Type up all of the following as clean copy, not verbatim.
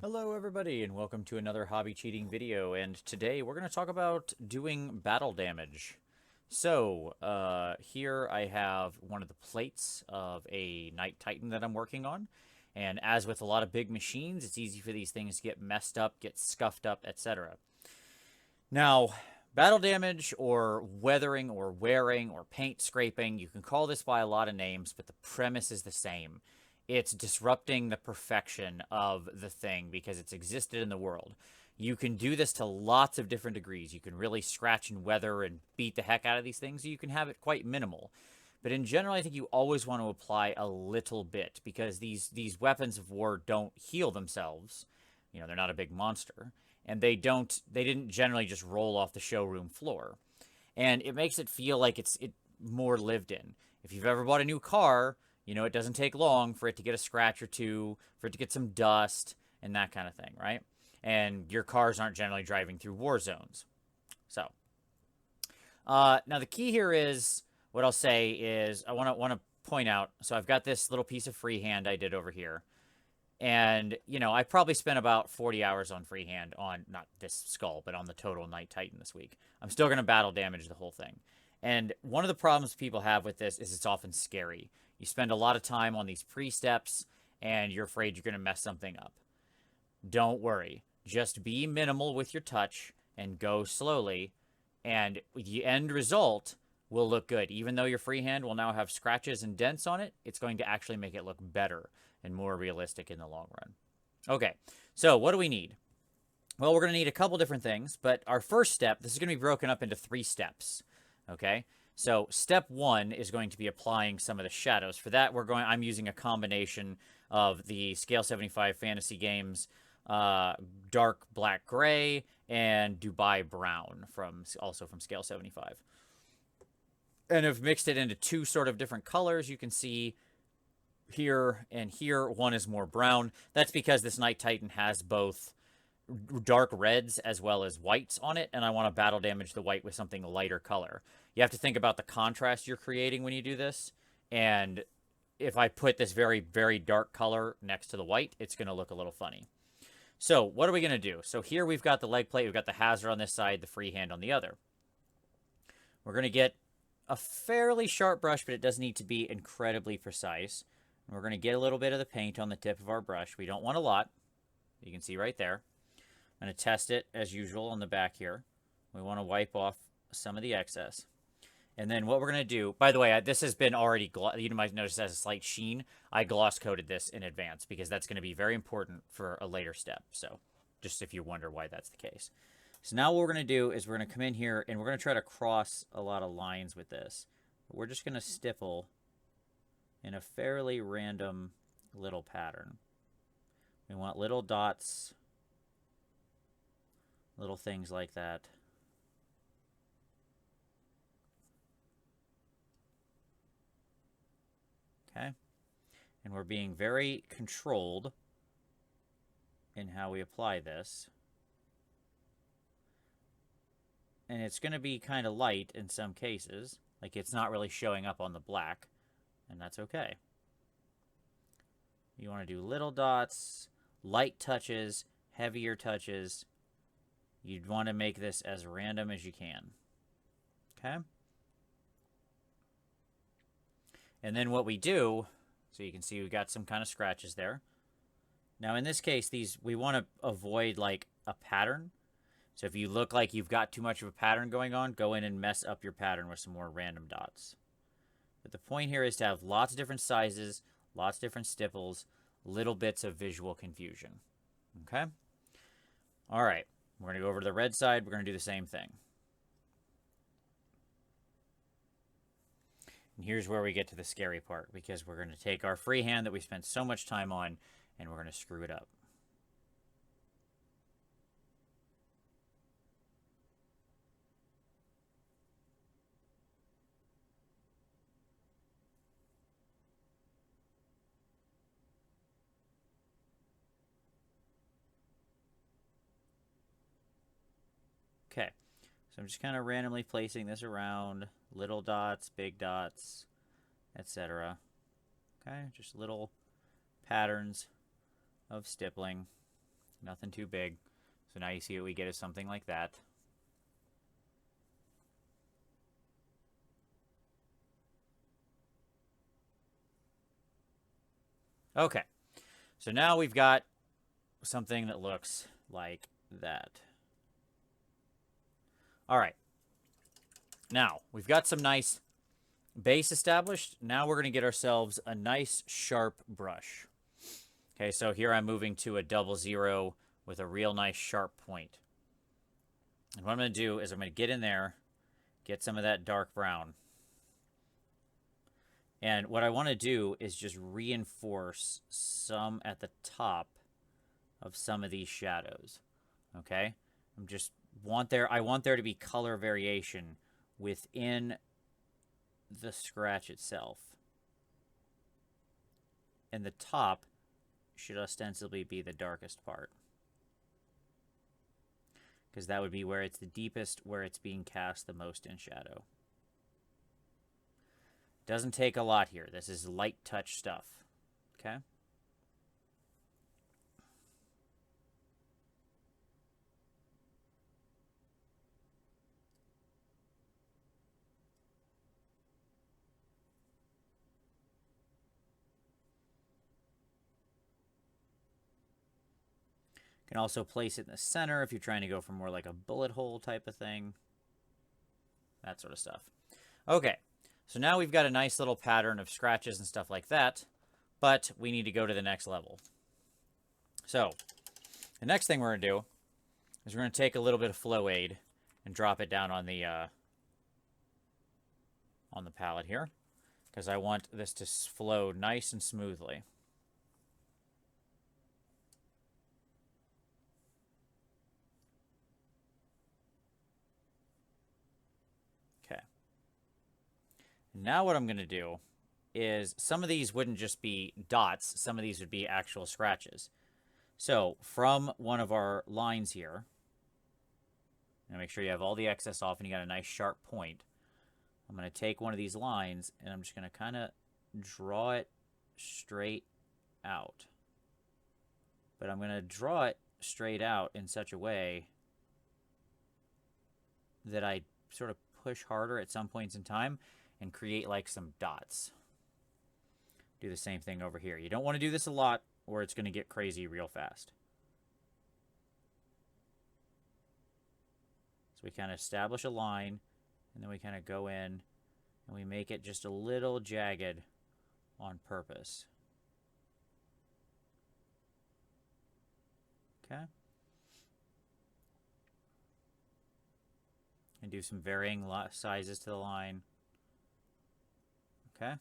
Hello everybody and welcome to another hobby cheating video, and today we're going to talk about doing battle damage. So, here I have one of the plates of a Knight Titan that I'm working on, and as with a lot of big machines, it's easy for these things to get messed up, get scuffed up, etc. Now, battle damage or weathering or wearing or paint scraping, you can call this by a lot of names, but the premise is the same. It's disrupting the perfection of the thing because it's existed in the world. You can do this to lots of different degrees. You can really scratch and weather and beat the heck out of these things, or you can have it quite minimal. But in general, I think you always want to apply a little bit because these weapons of war don't heal themselves. You know, they're not a big monster, and they didn't generally just roll off the showroom floor. And it makes it feel like it's more lived in. If you've ever bought a new car, you know, it doesn't take long for it to get a scratch or two, for it to get some dust and that kind of thing, right? And your cars aren't generally driving through war zones. So, now the key here is, what I'll say is, I want to point out, so I've got this little piece of freehand I did over here. And, you know, I probably spent about 40 hours on freehand on, not this skull, but on the total Knight Titan this week. I'm still going to battle damage the whole thing. And one of the problems people have with this is it's often scary. You spend a lot of time on these pre-steps, and you're afraid you're going to mess something up. Don't worry. Just be minimal with your touch and go slowly, and the end result will look good. Even though your freehand will now have scratches and dents on it, it's going to actually make it look better and more realistic in the long run. Okay, so what do we need? Well, we're going to need a couple different things, but our first step, this is going to be broken up into 3 steps, okay? So step 1 is going to be applying some of the shadows. For that, I'm using a combination of the Scale 75 Fantasy Games dark black gray and Dubai brown also from Scale 75. And I've mixed it into 2 sort of different colors. You can see here and here, one is more brown. That's because this Knight Titan has both dark reds as well as whites on it, and I want to battle damage the white with something lighter color. You have to think about the contrast you're creating when you do this, and if I put this very, very dark color next to the white, it's going to look a little funny. So what are we going to do? So here we've got the leg plate, we've got the hazard on this side, the freehand on the other. We're going to get a fairly sharp brush, but it does need to be incredibly precise. And we're going to get a little bit of the paint on the tip of our brush. We don't want a lot. You can see right there. I'm going to test it as usual on the back here. We want to wipe off some of the excess. And then what we're going to do, by the way, this has been already, you might notice it has a slight sheen. I gloss coated this in advance because that's going to be very important for a later step. So just if you wonder why that's the case. So now what we're going to do is we're going to come in here and we're going to try to cross a lot of lines with this. We're just going to stipple in a fairly random little pattern. We want little dots, little things like that. Okay? And we're being very controlled in how we apply this. And it's going to be kind of light in some cases. Like it's not really showing up on the black. And that's okay. You want to do little dots, light touches, heavier touches. You'd want to make this as random as you can. Okay? And then what we do, so you can see we've got some kind of scratches there. Now in this case, we want to avoid like a pattern. So if you look like you've got too much of a pattern going on, go in and mess up your pattern with some more random dots. But the point here is to have lots of different sizes, lots of different stipples, little bits of visual confusion. Okay? All right. We're going to go over to the red side. We're going to do the same thing. And here's where we get to the scary part, because we're going to take our freehand that we spent so much time on, and we're going to screw it up. Okay, So I'm just kind of randomly placing this around, little dots, big dots, etc. Okay, just little patterns of stippling, nothing too big. So now you see what we get is something like that. Okay, so now we've got something that looks like that. All right, now we've got some nice base established. Now we're going to get ourselves a nice sharp brush. Okay, so here I'm moving to a 00 with a real nice sharp point. And what I'm going to do is I'm going to get in there, get some of that dark brown. And what I want to do is just reinforce some at the top of some of these shadows. Okay? I want there to be color variation within the scratch itself. And the top should ostensibly be the darkest part, because that would be where it's the deepest, where it's being cast the most in shadow. Doesn't take a lot here. This is light touch stuff. Okay? You can also place it in the center if you're trying to go for more like a bullet hole type of thing. That sort of stuff. Okay. So now we've got a nice little pattern of scratches and stuff like that, but we need to go to the next level. So the next thing we're going to do is we're going to take a little bit of flow aid and drop it down on the palette here, because I want this to flow nice and smoothly. Now what I'm going to do is, some of these wouldn't just be dots. Some of these would be actual scratches. So from one of our lines here, now make sure you have all the excess off and you got a nice sharp point. I'm going to take one of these lines and I'm just going to kind of draw it straight out. But I'm going to draw it straight out in such a way that I sort of push harder at some points in time and create like some dots. Do the same thing over here. You don't want to do this a lot or it's going to get crazy real fast. So we kind of establish a line and then we kind of go in and we make it just a little jagged on purpose. Okay. And do some varying sizes to the line. Okay.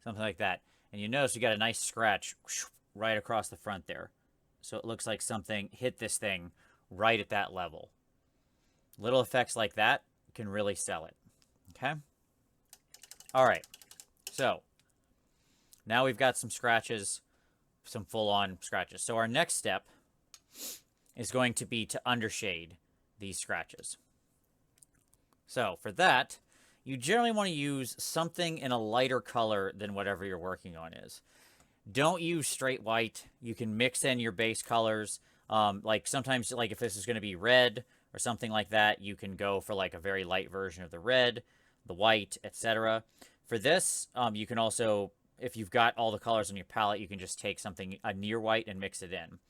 Something like that. And you notice you got a nice scratch right across the front there. So it looks like something hit this thing right at that level. Little effects like that can really sell it. Okay. All right. So now we've got some scratches, some full-on scratches. So our next step is going to be to undershade these scratches. So for that, you generally want to use something in a lighter color than whatever you're working on is. Don't use straight white. You can mix in your base colors. Like sometimes, like if this is going to be red or something like that, you can go for like a very light version of the red, the white, etc. For this, you can also, if you've got all the colors on your palette, you can just take something, a near white, and mix it in.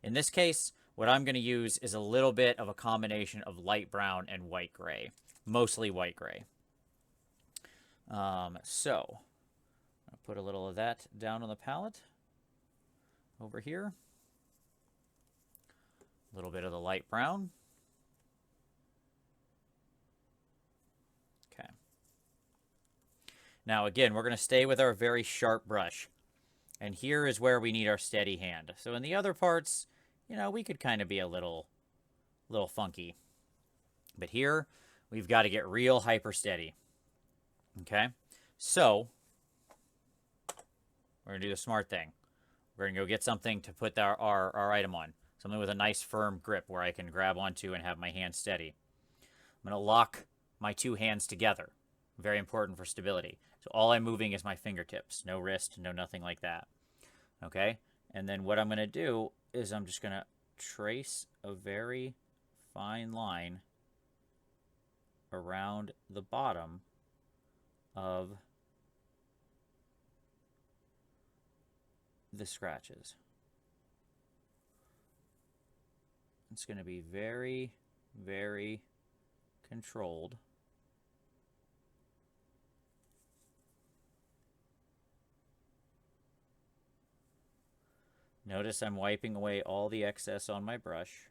In this case, what I'm going to use is a little bit of a combination of light brown and white gray. Mostly white gray. So I'll put a little of that down on the palette over here. A little bit of the light brown. Okay. Now again, we're going to stay with our very sharp brush. And here is where we need our steady hand. So in the other parts, you know, we could kind of be a little funky. But here, we've got to get real hyper steady. Okay, so we're going to do the smart thing. We're going to go get something to put our item on. Something with a nice firm grip where I can grab onto and have my hand steady. I'm going to lock my two hands together. Very important for stability. So all I'm moving is my fingertips. No wrist, no nothing like that. Okay? And then what I'm going to do is I'm just going to trace a very fine line around the bottom of the scratches. It's going to be very, very controlled. Notice I'm wiping away all the excess on my brush.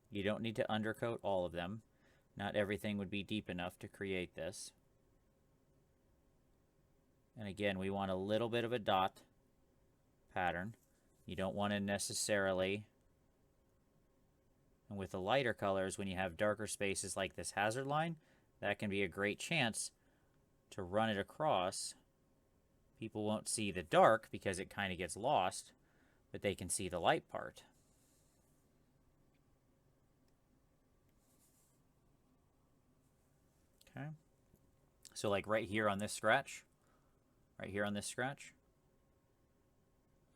You don't need to undercoat all of them. Not everything would be deep enough to create this. And again, we want a little bit of a dot pattern. You don't want to necessarily, and with the lighter colors, when you have darker spaces like this hazard line, that can be a great chance to run it across. People won't see the dark because it kind of gets lost, but they can see the light part. Okay. So like right here on this scratch, I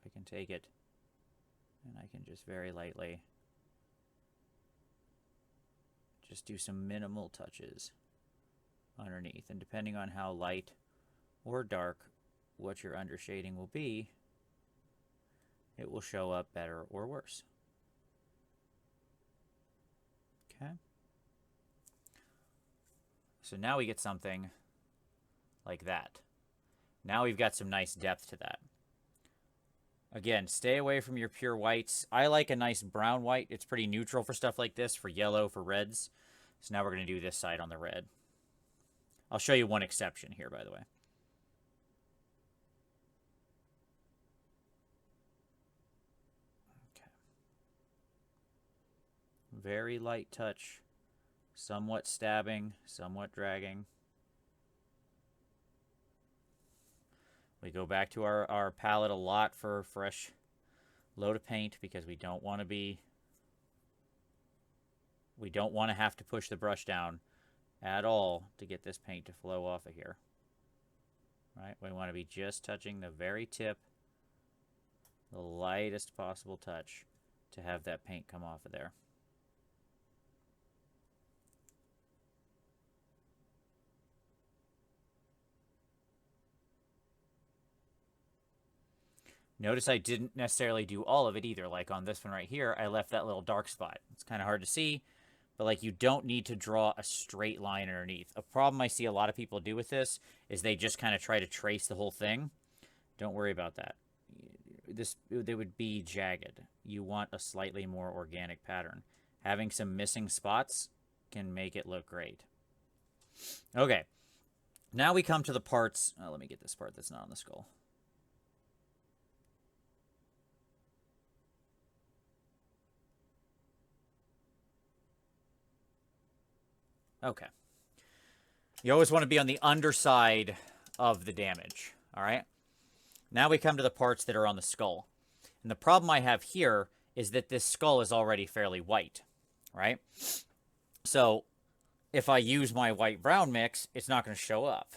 can take it and I can just very lightly just do some minimal touches underneath. And depending on how light or dark what your undershading will be, it will show up better or worse. Okay. So now we get something like that. Now we've got some nice depth to that. Again, stay away from your pure whites. I like a nice brown white. It's pretty neutral for stuff like this, for yellow, for reds. So now we're going to do this side on the red. I'll show you one exception here, by the way. Okay. Very light touch, somewhat stabbing, somewhat dragging. We go back to our palette a lot for a fresh load of paint because we don't want to have to push the brush down at all to get this paint to flow off of here. Right? We want to be just touching the very tip, the lightest possible touch to have that paint come off of there. Notice I didn't necessarily do all of it either. Like on this one right here, I left that little dark spot. It's kind of hard to see, but like you don't need to draw a straight line underneath. A problem I see a lot of people do with this is they just kind of try to trace the whole thing. Don't worry about that. They would be jagged. You want a slightly more organic pattern. Having some missing spots can make it look great. Okay, now we come to the parts. Oh, let me get this part that's not on the skull. Okay. You always want to be on the underside of the damage, all right? Now we come to the parts that are on the skull. And the problem I have here is that this skull is already fairly white, right? So if I use my white-brown mix, it's not going to show up.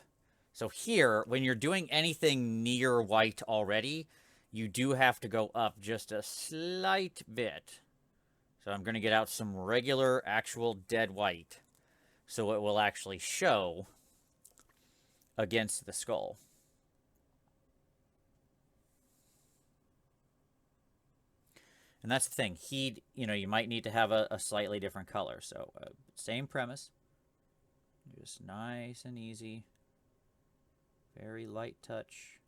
So here, when you're doing anything near white already, you do have to go up just a slight bit. So I'm going to get out some regular, actual dead white, so it will actually show against the skull. And that's the thing. You might need to have a slightly different color. So same premise. Just nice and easy. Very light touch.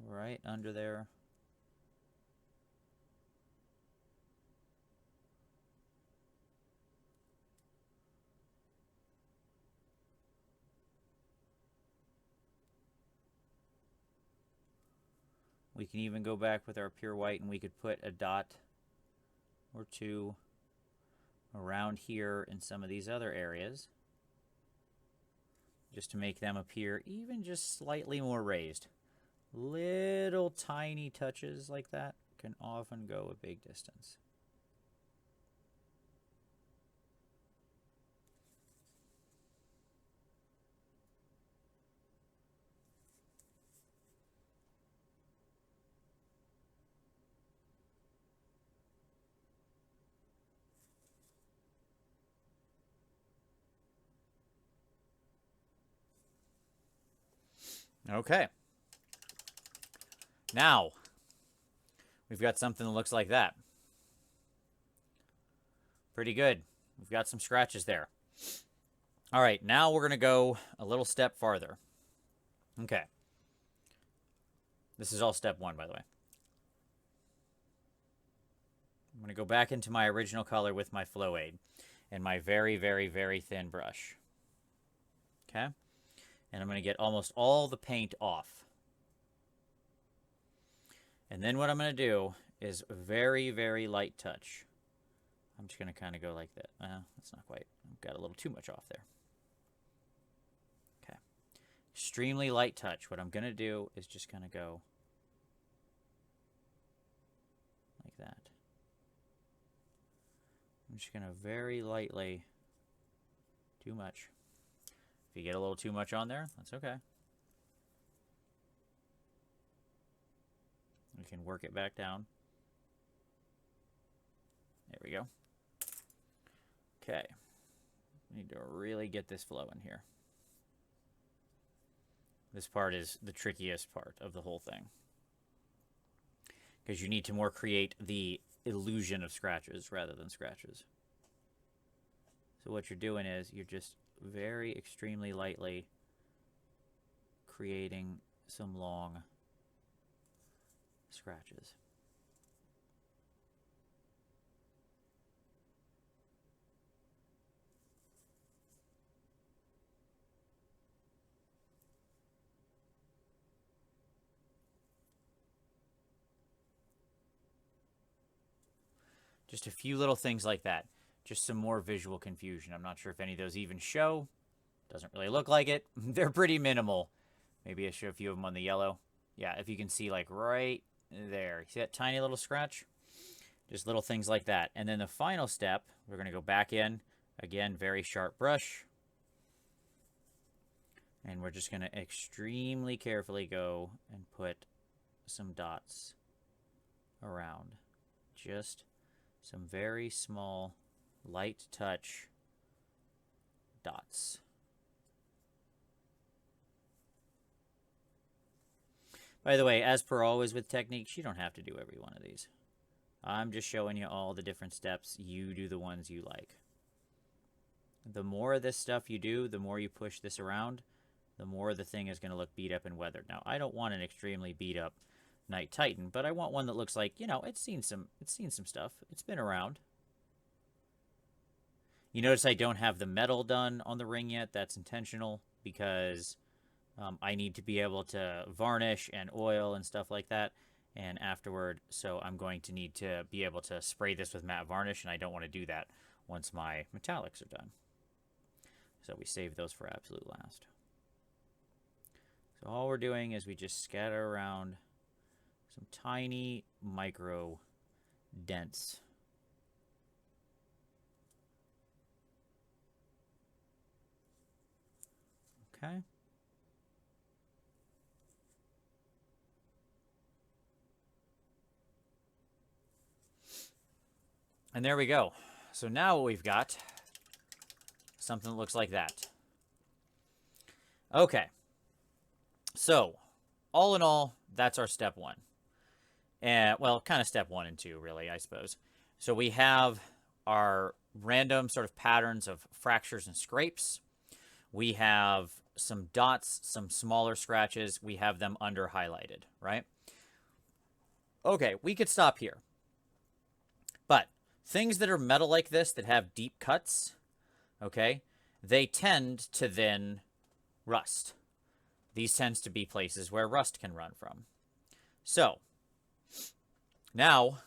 Right under there. We can even go back with our pure white and we could put a dot or two around here in some of these other areas just to make them appear even just slightly more raised. Little tiny touches like that can often go a big distance. Okay. Now, we've got something that looks like that. Pretty good. We've got some scratches there. All right, now we're going to go a little step farther. Okay. This is all step one, by the way. I'm going to go back into my original color with my Flow Aid and my very, very, very thin brush. Okay? And I'm going to get almost all the paint off. And then what I'm going to do is a very, very light touch. I'm just going to kind of go like that. That's not quite. I've got a little too much off there. Okay. Extremely light touch. What I'm going to do is just kind of go like that. I'm just going to very lightly, too much. If you get a little too much on there, that's okay. We can work it back down. There we go. Okay. Need to really get this flowing here. This part is the trickiest part of the whole thing, because you need to more create the illusion of scratches rather than scratches. So what you're doing is you're just very extremely lightly creating some long scratches. Just a few little things like that. Just some more visual confusion. I'm not sure if any of those even show. Doesn't really look like it. They're pretty minimal. Maybe I show a few of them on the yellow. Yeah, if you can see, like, right there. See that tiny little scratch? Just little things like that. And then the final step, we're going to go back in. Again, very sharp brush. And we're just going to extremely carefully go and put some dots around. Just some very small, light touch dots. By the way, as per always with techniques, you don't have to do every one of these. I'm just showing you all the different steps. You do the ones you like. The more of this stuff you do, the more you push this around, the more the thing is going to look beat up and weathered. Now, I don't want an extremely beat up Night Titan, but I want one that looks like, you know, it's seen some stuff. It's been around. You notice I don't have the metal done on the ring yet. That's intentional because I need to be able to varnish and oil and stuff like that. And afterward, so I'm going to need to be able to spray this with matte varnish, and I don't want to do that once my metallics are done. So we save those for absolute last. So all we're doing is we just scatter around some tiny micro dents. Okay. And there we go. So now what we've got, something that looks like that. Okay. So, all in all, that's our step one. And, well, kind of step 1 and 2, really, I suppose. So we have our random sort of patterns of fractures and scrapes. We have some dots, some smaller scratches. We have them under highlighted, right? Okay, we could stop here. But things that are metal like this that have deep cuts, okay, they tend to then rust. These tends to be places where rust can run from. So, now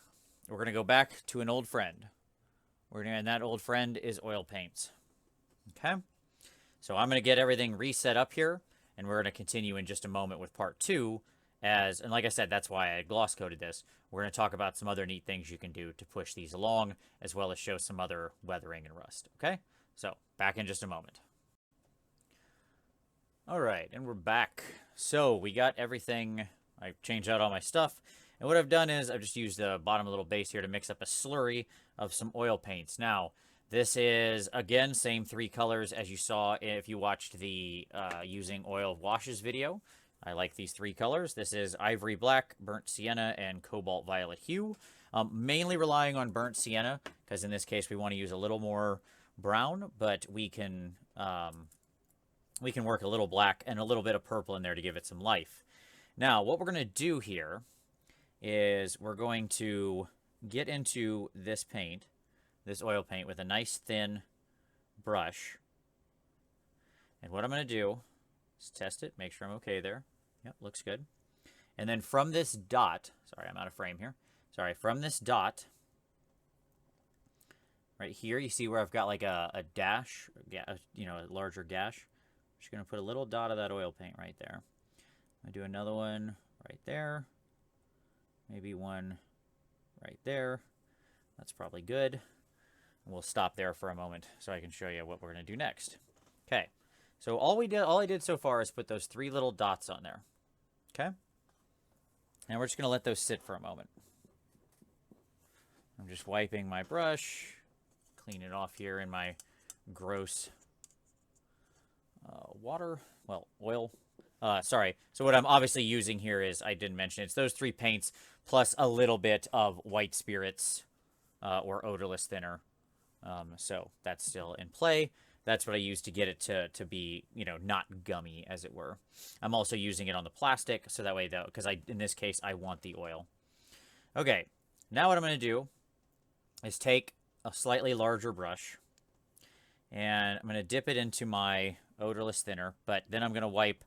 we're going to go back to an old friend. And that old friend is oil paints. Okay? So I'm going to get everything reset up here, and we're going to continue in just a moment with part 2. And like I said, that's why I gloss coated this. We're going to talk about some other neat things you can do to push these along, as well as show some other weathering and rust. Okay? So, back in just a moment. All right, and we're back. So we got everything. I've changed out all my stuff. And what I've done is I've just used the bottom little base here to mix up a slurry of some oil paints. Now, this is, again, same 3 colors as you saw if you watched the using oil washes video. I like these three colors. This is ivory black, burnt sienna, and cobalt violet hue. Mainly relying on burnt sienna, because in this case we want to use a little more brown, but we can work a little black and a little bit of purple in there to give it some life. Now, what we're going to do here is we're going to get into this paint, this oil paint, with a nice thin brush. And what I'm going to do is test it, make sure I'm okay there. Yep, looks good. And then from this dot, sorry, I'm out of frame here. Sorry, from this dot, right here, you see where I've got like a dash, you know, a larger gash. I'm just going to put a little dot of that oil paint right there. I do another one right there. Maybe one right there. That's probably good. And we'll stop there for a moment so I can show you what we're going to do next. Okay. So all I did so far is put those three little dots on there. Okay? And we're just going to let those sit for a moment. I'm just wiping my brush, clean it off here in my gross oil. Sorry. So what I'm obviously using here is, I didn't mention, it's those three paints plus a little bit of white spirits or odorless thinner. So that's still in play. That's what I use to get it to be, you know, not gummy, as it were. I'm also using it on the plastic, so that way, though, because in this case, I want the oil. Okay, now what I'm going to do is take a slightly larger brush, and I'm going to dip it into my odorless thinner, but then I'm going to wipe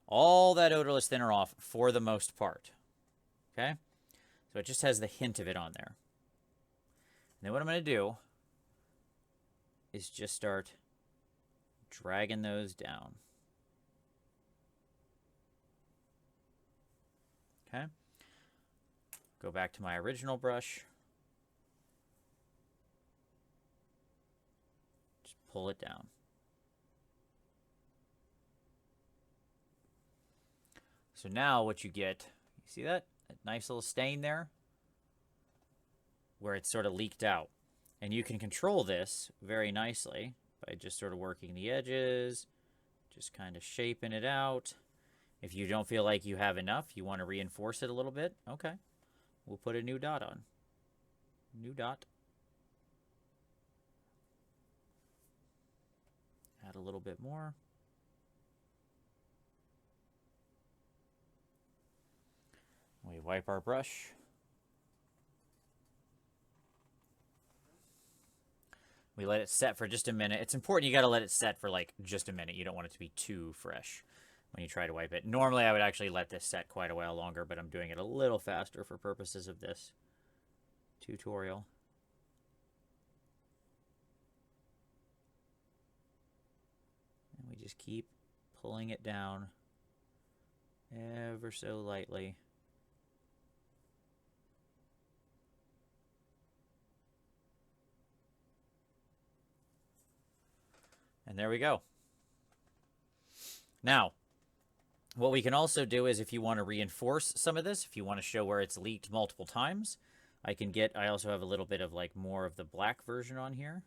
all that odorless thinner off for the most part. Okay? So it just has the hint of it on there. And then what I'm going to do is just start dragging those down. Okay? Go back to my original brush. Just pull it down. So now what you get, you see that? A nice little stain there? Where it's sort of leaked out. And you can control this very nicely by just sort of working the edges, just kind of shaping it out. If you don't feel like you have enough, you want to reinforce it a little bit, okay. We'll put a new dot on. New dot. Add a little bit more. We wipe our brush. We let it set for just a minute. It's important you got to let it set for like just a minute. You don't want it to be too fresh when you try to wipe it. Normally I would actually let this set quite a while longer, but I'm doing it a little faster for purposes of this tutorial. And we just keep pulling it down ever so lightly. And there we go. Now, what we can also do is, if you want to reinforce some of this, if you want to show where it's leaked multiple times, I also have a little bit of like more of the black version on here.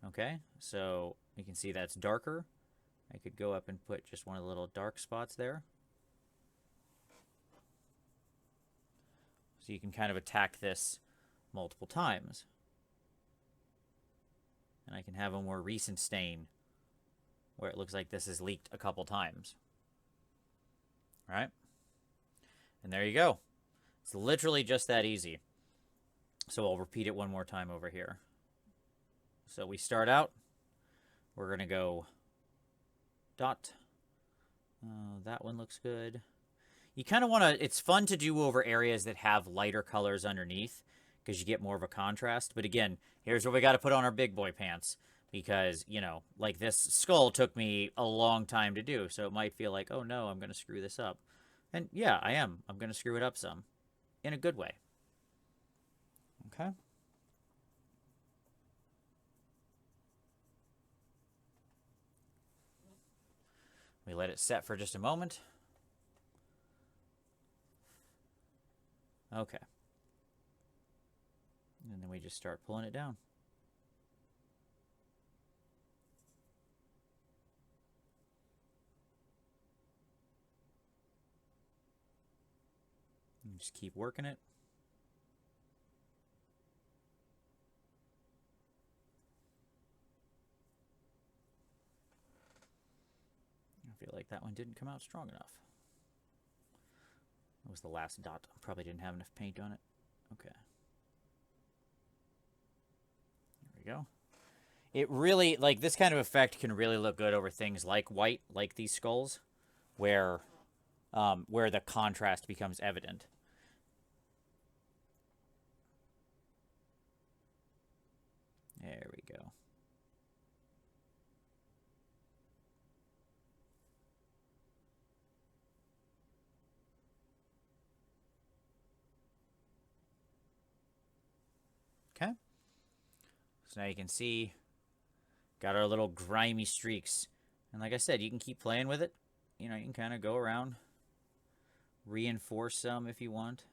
Okay, so you can see that's darker. I could go up and put just one of the little dark spots there. So you can kind of attack this multiple times. And I can have a more recent stain where it looks like this is leaked a couple times. All right? And there you go. It's literally just that easy. So I'll repeat it one more time over here. So we start out. We're going to go dot. That one looks good. You kind of want to, it's fun to do over areas that have lighter colors underneath, because you get more of a contrast. But again, here's what we got to put on our big boy pants, because, you know, like this skull took me a long time to do, so it might feel like, oh no, I'm going to screw this up. And yeah, I am. I'm going to screw it up some, in a good way. Okay? We let it set for just a moment. Okay. And then we just start pulling it down. Just keep working it. I feel like that one didn't come out strong enough. That was the last dot. Probably didn't have enough paint on it. Okay. There we go. It really, like, this kind of effect can really look good over things like white, like these skulls, where the contrast becomes evident. There we go. Okay. So now you can see, got our little grimy streaks. And like I said, you can keep playing with it. You know, you can kind of go around, reinforce some if you want.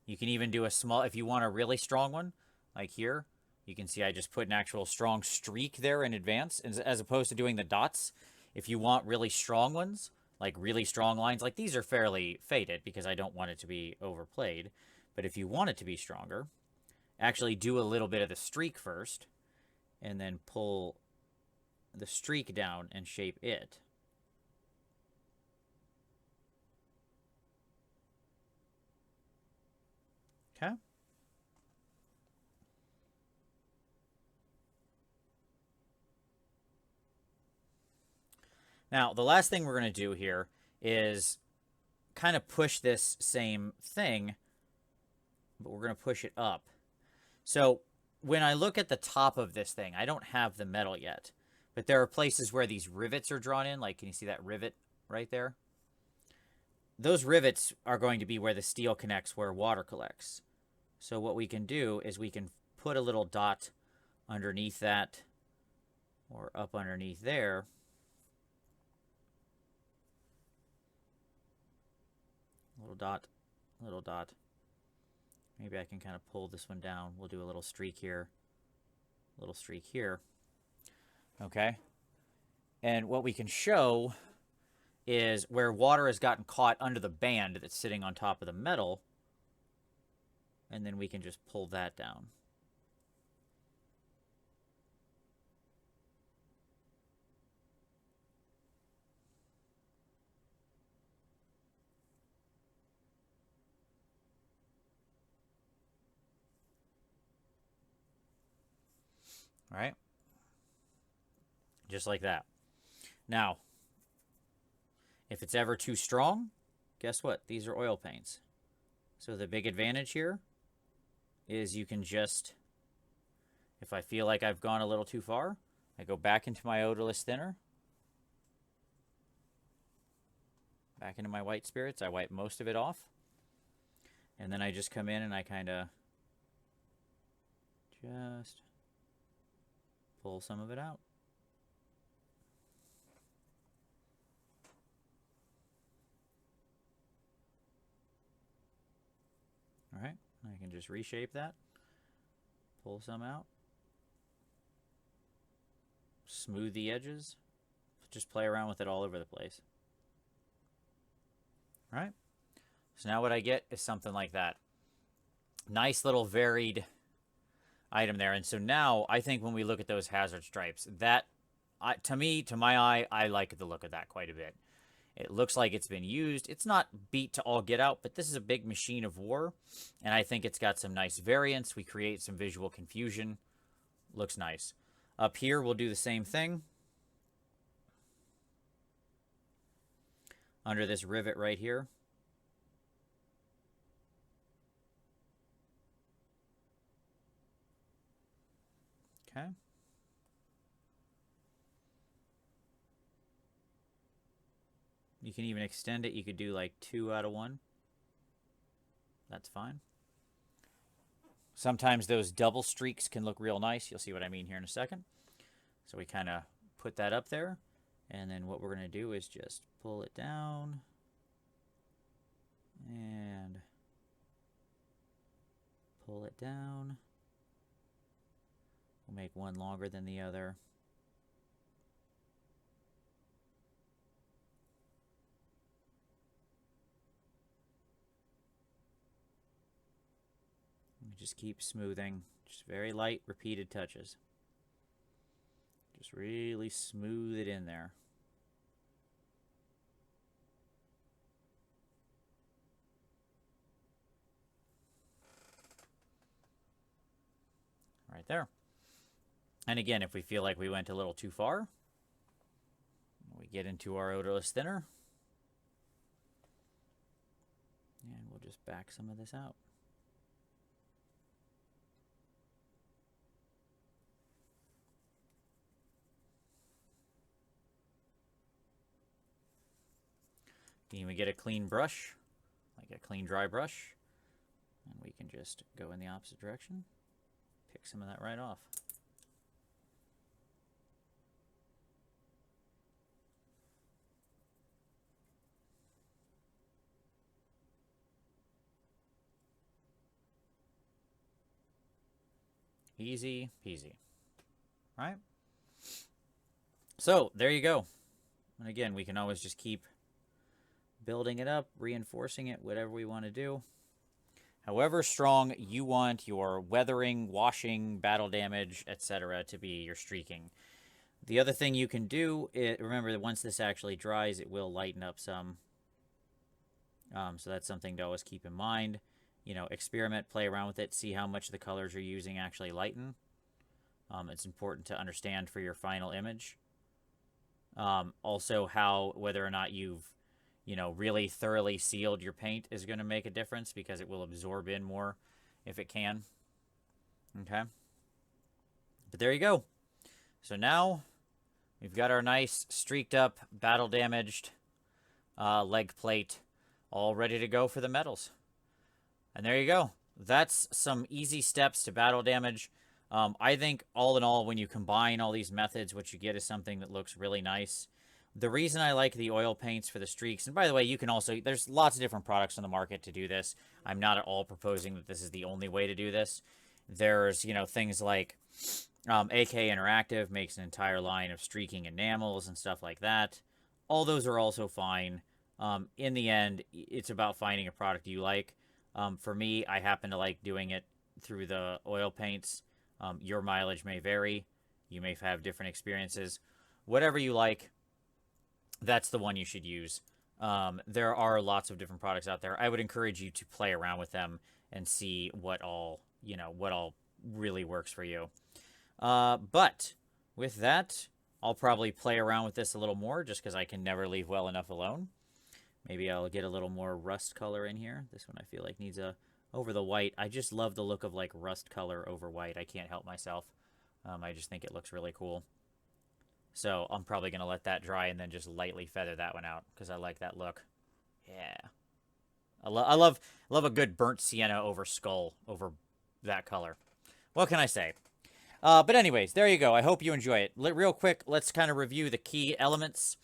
You can even do a small, if you want a really strong one, like here, you can see I just put an actual strong streak there in advance, as opposed to doing the dots. If you want really strong ones, like really strong lines, like these are fairly faded because I don't want it to be overplayed. But if you want it to be stronger, actually do a little bit of the streak first, and then pull the streak down and shape it. Okay. Now, the last thing we're going to do here is kind of push this same thing, but we're going to push it up. So when I look at the top of this thing, I don't have the metal yet, but there are places where these rivets are drawn in. Like, can you see that rivet right there? Those rivets are going to be where the steel connects, where water collects. So what we can do is we can put a little dot underneath that, or up underneath there. Little dot, little dot. Maybe I can kind of pull this one down. We'll do a little streak here, little streak here. Okay. And what we can show is where water has gotten caught under the band that's sitting on top of the metal. And then we can just pull that down. All right. Just like that. Now, if it's ever too strong, guess what? These are oil paints. So the big advantage here is you can just, if I feel like I've gone a little too far, I go back into my odorless thinner, back into my white spirits. I wipe most of it off. And then I just come in and I kind of just pull some of it out. All right, I can just reshape that, pull some out, smooth the edges, just play around with it all over the place. All right, so now what I get is something like that. Nice little varied item there. And so now I think when we look at those hazard stripes, that, to me, to my eye, I like the look of that quite a bit. It looks like it's been used. It's not beat to all get out, but this is a big machine of war, and I think it's got some nice variants. We create some visual confusion. Looks nice. Up here, we'll do the same thing. Under this rivet right here. Okay. You can even extend it. You could do like 2 out of 1. That's fine. Sometimes those double streaks can look real nice. You'll see what I mean here in a second. So we kind of put that up there. And then what we're going to do is just pull it down. And pull it down. We'll make one longer than the other. just keep smoothing. Just very light, repeated touches. Just really smooth it in there. Right there. And again, if we feel like we went a little too far, we get into our odorless thinner. And we'll just back some of this out. Then we get a clean brush, like a clean dry brush, and we can just go in the opposite direction, pick some of that right off. Easy peasy, right? So there you go. And again, we can always just keep building it up, reinforcing it, whatever we want to do. However strong you want your weathering, washing, battle damage, etc. to be your streaking. The other thing you can do, remember that once this actually dries, it will lighten up some. So that's something to always keep in mind. You know, experiment, play around with it, see how much the colors you're using actually lighten. It's important to understand for your final image. Also, whether or not you've, really thoroughly sealed your paint is going to make a difference because it will absorb in more if it can. Okay. But there you go. So now we've got our nice streaked up, battle damaged leg plate all ready to go for the metals. And there you go. That's some easy steps to battle damage. I think all in all, when you combine all these methods, what you get is something that looks really nice. The reason I like the oil paints for the streaks, and by the way, you can also, there's lots of different products on the market to do this. I'm not at all proposing that this is the only way to do this. There's, things like AK Interactive makes an entire line of streaking enamels and stuff like that. All those are also fine. In the end, it's about finding a product you like. For me, I happen to like doing it through the oil paints. Your mileage may vary. You may have different experiences. Whatever you like, that's the one you should use. There are lots of different products out there. I would encourage you to play around with them and see what all really works for you. But with that, I'll probably play around with this a little more just because I can never leave well enough alone. Maybe I'll get a little more rust color in here. This one I feel like needs over the white. I just love the look of like rust color over white. I can't help myself. I just think it looks really cool. So I'm probably going to let that dry and then just lightly feather that one out because I like that look. Yeah. I love a good burnt sienna over skull over that color. What can I say? But anyways, there you go. I hope you enjoy it. Real quick, let's kind of review the key elements.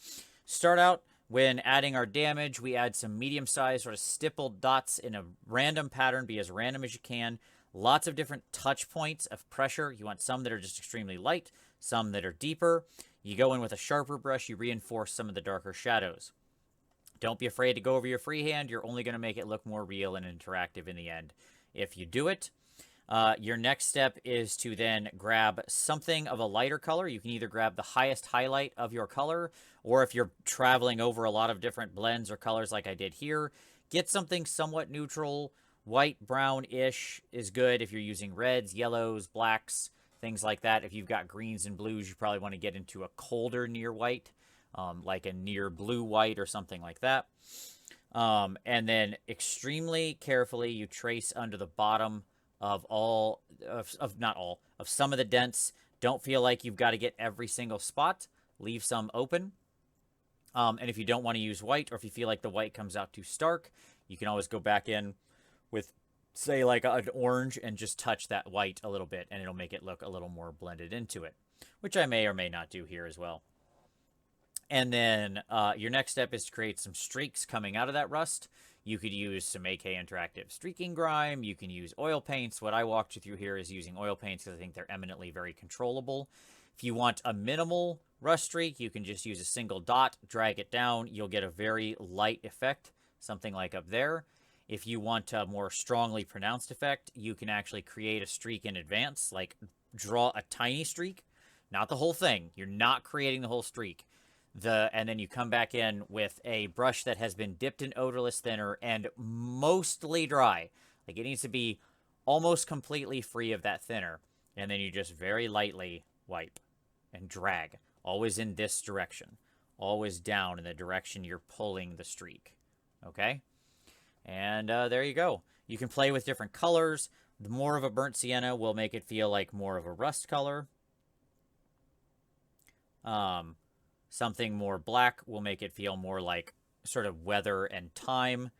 Start out. When adding our damage, we add some medium-sized sort of stippled dots in a random pattern. Be as random as you can. Lots of different touch points of pressure. You want some that are just extremely light, some that are deeper. You go in with a sharper brush. You reinforce some of the darker shadows. Don't be afraid to go over your freehand. You're only going to make it look more real and interactive in the end if you do it. Your next step is to then grab something of a lighter color. You can either grab the highest highlight of your color, or if you're traveling over a lot of different blends or colors like I did here, get something somewhat neutral. White, brown-ish is good if you're using reds, yellows, blacks, things like that. If you've got greens and blues, you probably want to get into a colder near white, like a near blue white or something like that. And then extremely carefully, you trace under the bottom of some of the dents. Don't feel like you've got to get every single spot. Leave some open. And if you don't want to use white, or if you feel like the white comes out too stark, you can always go back in with, say, like an orange and just touch that white a little bit, and it'll make it look a little more blended into it, which I may or may not do here as well. And then your next step is to create some streaks coming out of that rust. You could use some AK Interactive streaking grime. You can use oil paints. What I walked you through here is using oil paints because I think they're eminently very controllable. If you want a minimal rust streak, you can just use a single dot, drag it down. You'll get a very light effect, something like up there. If you want a more strongly pronounced effect, you can actually create a streak in advance, like draw a tiny streak, not the whole thing. You're not creating the whole streak. And then you come back in with a brush that has been dipped in odorless thinner and mostly dry. Like it needs to be almost completely free of that thinner. And then you just very lightly wipe and drag, always in this direction, always down in the direction you're pulling the streak. Okay? And there you go. You can play with different colors. The more of a burnt sienna will make it feel like more of a rust color. Something more black will make it feel more like sort of weather and time.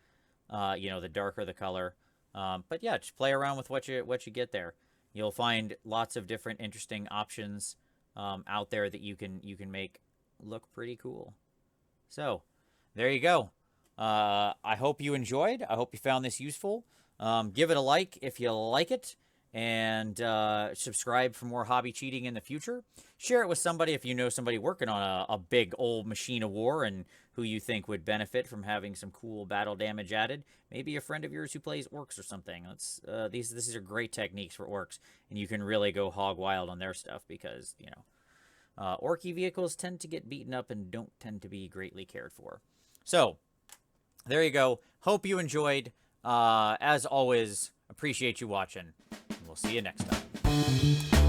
The darker the color. But yeah, just play around with what you get there. You'll find lots of different interesting options out there that you can make look pretty cool. So there you go. I hope you enjoyed. I hope you found this useful. Give it a like if you like it, and subscribe for more hobby cheating in the future. Share it with somebody if you know somebody working on a big old machine of war and who you think would benefit from having some cool battle damage added. Maybe a friend of yours who plays orcs or something. These are great techniques for orcs, and you can really go hog wild on their stuff because, orky vehicles tend to get beaten up and don't tend to be greatly cared for. So there you go. Hope you enjoyed. As always, appreciate you watching. And we'll see you next time.